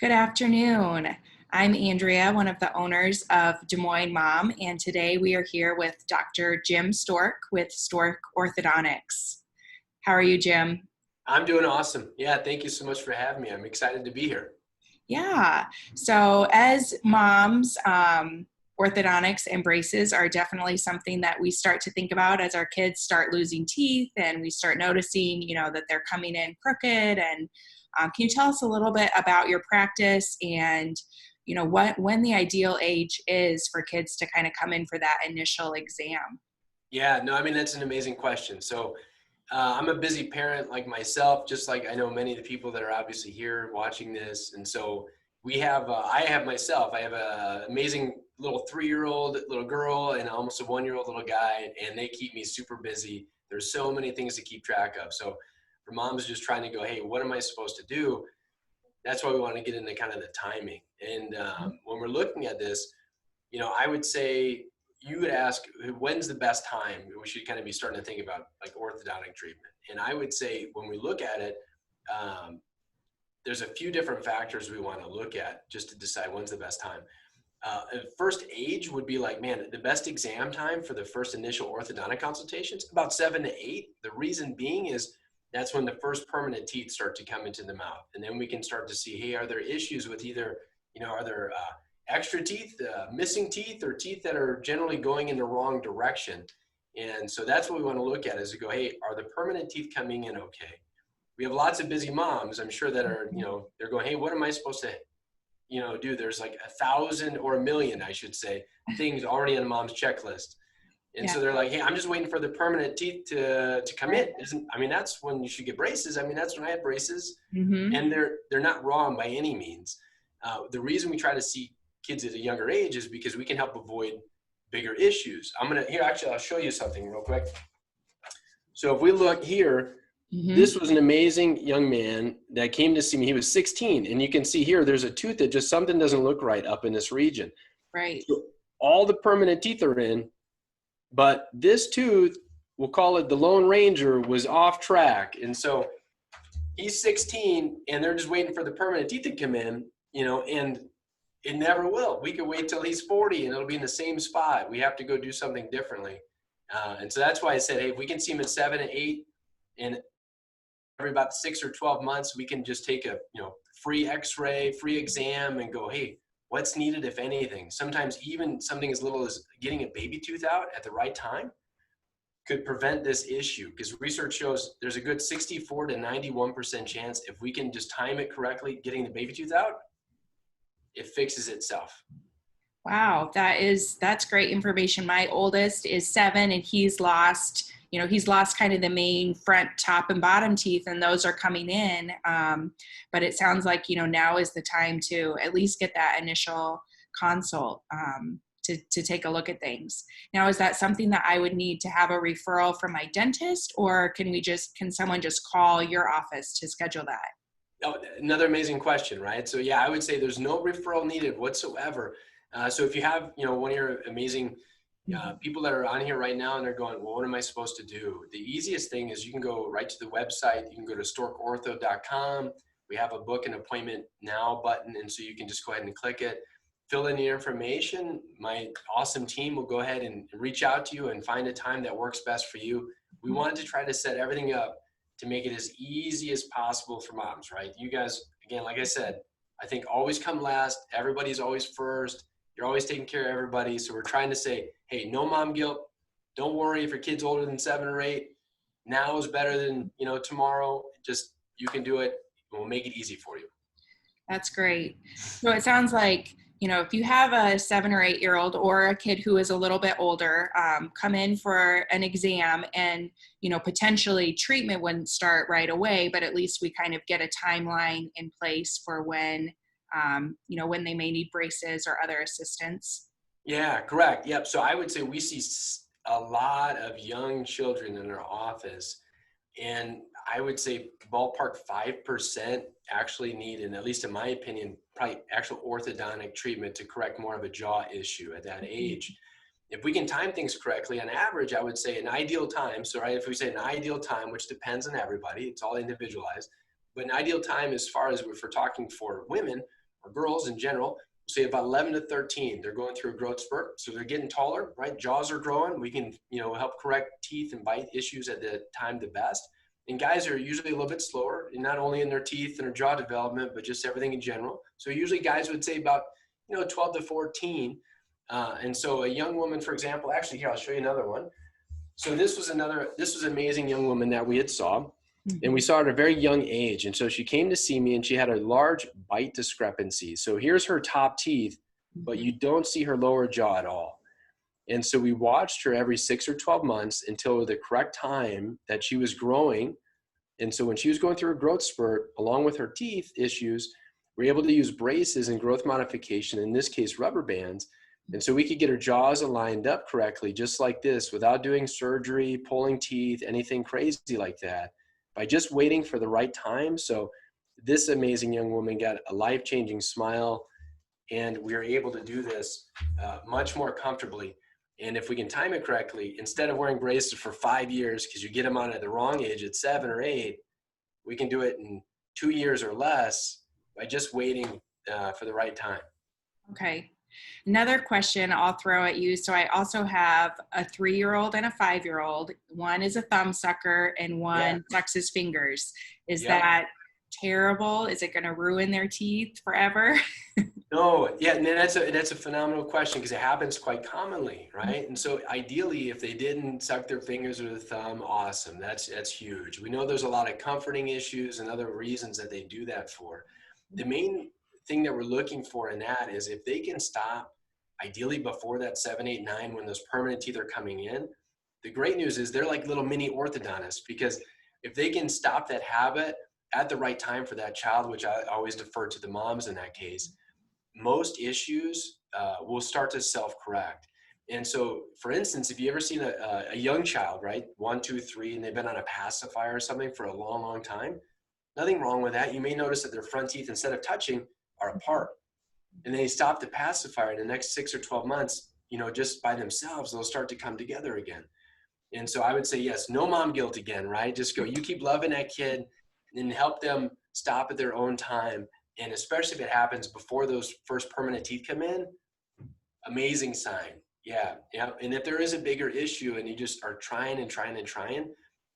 Good afternoon. I'm Andrea, one of the owners of Des Moines Mom, and today we are here with Dr. Jim Stork with Stork Orthodontics. How are you, Jim? I'm doing awesome. Yeah, thank you so much for having me. I'm excited to be here. Yeah, so as moms, orthodontics and braces are definitely something that we start to think about as our kids start losing teeth and we start noticing, that they're coming in crooked. And can you tell us a little bit about your practice and, when the ideal age is for kids to kind of come in for that initial exam? Yeah, no, I mean, that's an amazing question. I'm a busy parent like myself, just like I know many of the people that are obviously here watching this. And so I have an amazing little 3-year-old little girl and almost a 1-year-old little guy, and they keep me super busy. There's so many things to keep track of. So for moms just trying to go, hey, what am I supposed to do? That's why we want to get into kind of the timing. And when we're looking at this, I would say you would ask, when's the best time we should kind of be starting to think about like orthodontic treatment. And I would say when we look at it, there's a few different factors we want to look at just to decide when's the best time. First age would be like, man, the best exam time for the first initial orthodontic consultations, about 7 to 8. The reason being is that's when the first permanent teeth start to come into the mouth. And then we can start to see, hey, are there issues with either, are there extra teeth, missing teeth, or teeth that are generally going in the wrong direction? And so that's what we want to look at is to go, hey, are the permanent teeth coming in okay? We have lots of busy moms, I'm sure, that are, they're going, hey, what am I supposed to, do? There's like 1,000 or 1,000,000, I should say, things already on a mom's checklist. And Yeah. so they're like, hey, I'm just waiting for the permanent teeth to come in. That's when you should get braces. That's when I had braces. Mm-hmm. And they're not wrong by any means. The reason we try to see kids at a younger age is because we can help avoid bigger issues. I'll show you something real quick. So if we look here, this was an amazing young man that came to see me. He was 16, and you can see here, there's a tooth that just something doesn't look right up in this region. Right. So all the permanent teeth are in, but this tooth, we'll call it the Lone Ranger, was off track. And so he's 16 and they're just waiting for the permanent teeth to come in, and it never will. We could wait till he's 40 and it'll be in the same spot. We have to go do something differently. And so that's why I said, hey, if we can see him at 7 and 8 and every about 6 or 12 months, we can just take a, free x-ray, free exam and go, hey, what's needed, if anything? Sometimes even something as little as getting a baby tooth out at the right time could prevent this issue, because research shows there's a good 64 to 91% chance if we can just time it correctly, getting the baby tooth out, it fixes itself. Wow, that's great information. My oldest is 7 and he's lost kind of the main front, top, and bottom teeth, and those are coming in. But it sounds like, now is the time to at least get that initial consult to take a look at things. Now, is that something that I would need to have a referral from my dentist, or can someone just call your office to schedule that? Oh, another amazing question, right? So yeah, I would say there's no referral needed whatsoever. So if you have, one of your amazing people that are on here right now and they're going, well, what am I supposed to do? The easiest thing is you can go right to the website. You can go to storkortho.com. We have a book an appointment now button. And so you can just go ahead and click it, fill in your information. My awesome team will go ahead and reach out to you and find a time that works best for you. We wanted to try to set everything up to make it as easy as possible for moms, right? You guys, again, like I said, I think always come last. Everybody's always first. You're always taking care of everybody. So we're trying to say, hey, no mom guilt. Don't worry if your kid's older than 7 or 8. Now is better than, tomorrow. Just, you can do it. We'll make it easy for you. That's great. So it sounds like, if you have a 7 or 8-year-old or a kid who is a little bit older, come in for an exam and, potentially treatment wouldn't start right away, but at least we kind of get a timeline in place for when, when they may need braces or other assistance. Yeah, correct. Yep. So I would say we see a lot of young children in our office, and I would say ballpark 5% actually need, and at least in my opinion, probably actual orthodontic treatment to correct more of a jaw issue at that age. If we can time things correctly, on average, I would say an ideal time. So right, if we say an ideal time, which depends on everybody, it's all individualized, but an ideal time as far as if we're talking for women, or girls in general, say about 11 to 13, they're going through a growth spurt. So they're getting taller, right? Jaws are growing. We can, help correct teeth and bite issues at the time the best. And guys are usually a little bit slower, and not only in their teeth and their jaw development, but just everything in general. So usually guys would say about, 12 to 14. And so a young woman, for example, actually here, I'll show you another one. So this was an amazing young woman that we had saw, and we saw her at a very young age. And so she came to see me, and she had a large bite discrepancy. So here's her top teeth, but you don't see her lower jaw at all. And so we watched her every 6 or 12 months until the correct time that she was growing. And so when she was going through a growth spurt, along with her teeth issues, we were able to use braces and growth modification, in this case, rubber bands. And so we could get her jaws aligned up correctly, just like this, without doing surgery, pulling teeth, anything crazy like that, by just waiting for the right time. So this amazing young woman got a life-changing smile, and we were able to do this much more comfortably. And if we can time it correctly, instead of wearing braces for 5 years, because you get them on at the wrong age at 7 or 8, we can do it in 2 years or less by just waiting for the right time. Okay. Another question I'll throw at you. So I also have a 3-year-old and a 5-year-old. One is a thumb sucker and one sucks his fingers. Is that terrible? Is it going to ruin their teeth forever? No, yeah, and that's a phenomenal question, because it happens quite commonly, right? And so ideally, if they didn't suck their fingers or the thumb, awesome. That's huge. We know there's a lot of comforting issues and other reasons that they do that for. The main thing that we're looking for in that is if they can stop, ideally before that 7, 8, 9, when those permanent teeth are coming in. The great news is they're like little mini orthodontists, because if they can stop that habit at the right time for that child, which I always defer to the moms in that case, most issues will start to self-correct. And so, for instance, if you ever seen a young child, right, 1, 2, 3, and they've been on a pacifier or something for a long, long time, nothing wrong with that. You may notice that their front teeth, instead of touching, are apart. And then you stop the pacifier in the next 6 or 12 months, just by themselves, they'll start to come together again. And so I would say, yes, no mom guilt again, right? Just go, you keep loving that kid and help them stop at their own time. And especially if it happens before those first permanent teeth come in, amazing sign. Yeah. And if there is a bigger issue and you just are trying,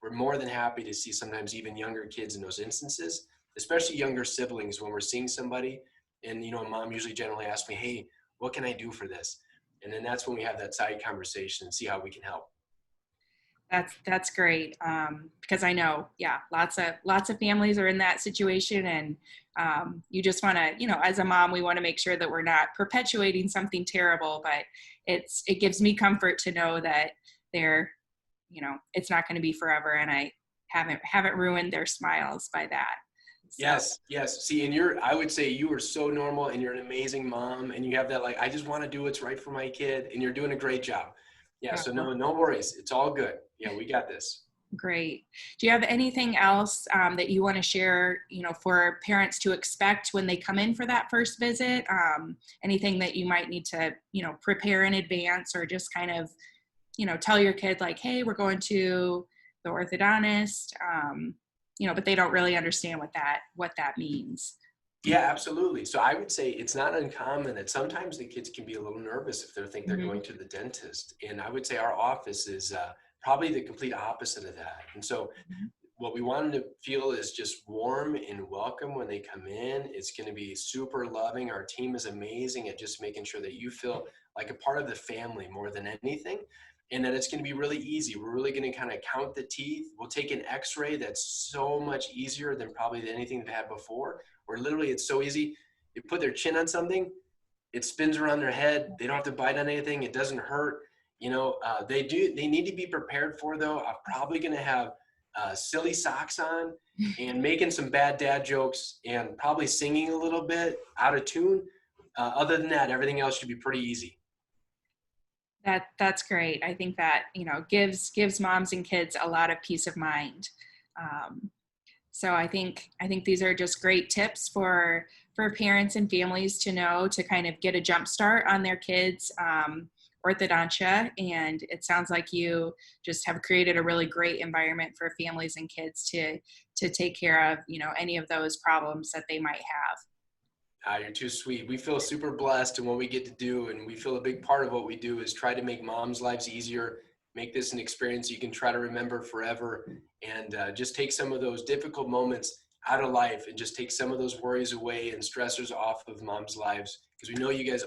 we're more than happy to see sometimes even younger kids in those instances, especially younger siblings, when we're seeing somebody and, mom usually generally asks me, hey, what can I do for this? And then that's when we have that side conversation and see how we can help. That's great. Because I know, lots of families are in that situation, and you just want to, as a mom, we want to make sure that we're not perpetuating something terrible, but it gives me comfort to know that they're, it's not going to be forever, and I haven't ruined their smiles by that. So. Yes. See, and I would say you are so normal, and you're an amazing mom, and you have that, I just want to do what's right for my kid, and you're doing a great job. Yeah. So no worries. It's all good. Yeah, we got this. Great. Do you have anything else that you want to share, for parents to expect when they come in for that first visit? Anything that you might need to, prepare in advance, or just kind of, tell your kid like, hey, we're going to the orthodontist, but they don't really understand what that means. Yeah, absolutely. So I would say it's not uncommon that sometimes the kids can be a little nervous if they think they're going to the dentist. And I would say our office is probably the complete opposite of that. And so what we want them to feel is just warm and welcome when they come in. It's going to be super loving. Our team is amazing at just making sure that you feel like a part of the family more than anything. And that it's going to be really easy. We're really going to kind of count the teeth. We'll take an x-ray that's so much easier than probably anything they've had before. Where literally it's so easy. You put their chin on something, it spins around their head. They don't have to bite on anything. It doesn't hurt. They need to be prepared for, though. I'm probably going to have silly socks on and making some bad dad jokes and probably singing a little bit out of tune. Other than that, everything else should be pretty easy. That's great. I think that, gives moms and kids a lot of peace of mind. So I think these are just great tips for parents and families to know, to kind of get a jump start on their kids' orthodontia. And it sounds like you just have created a really great environment for families and kids to take care of, any of those problems that they might have. You're too sweet. We feel super blessed in what we get to do, and we feel a big part of what we do is try to make moms' lives easier, make this an experience you can try to remember forever, and just take some of those difficult moments out of life and just take some of those worries away and stressors off of moms' lives. Because we know you guys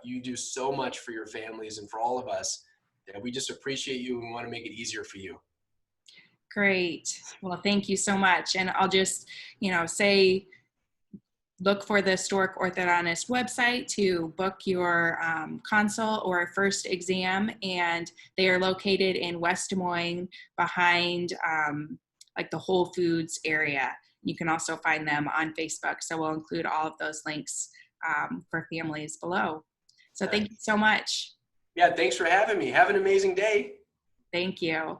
you do so much for your families and for all of us that we just appreciate you and we want to make it easier for you. Great. Well, thank you so much. And I'll just, say, look for the Stork Orthodontist website to book your consult or first exam. And they are located in West Des Moines behind like the Whole Foods area. You can also find them on Facebook. So we'll include all of those links for families below. So thank you so much. Yeah, thanks for having me. Have an amazing day. Thank you.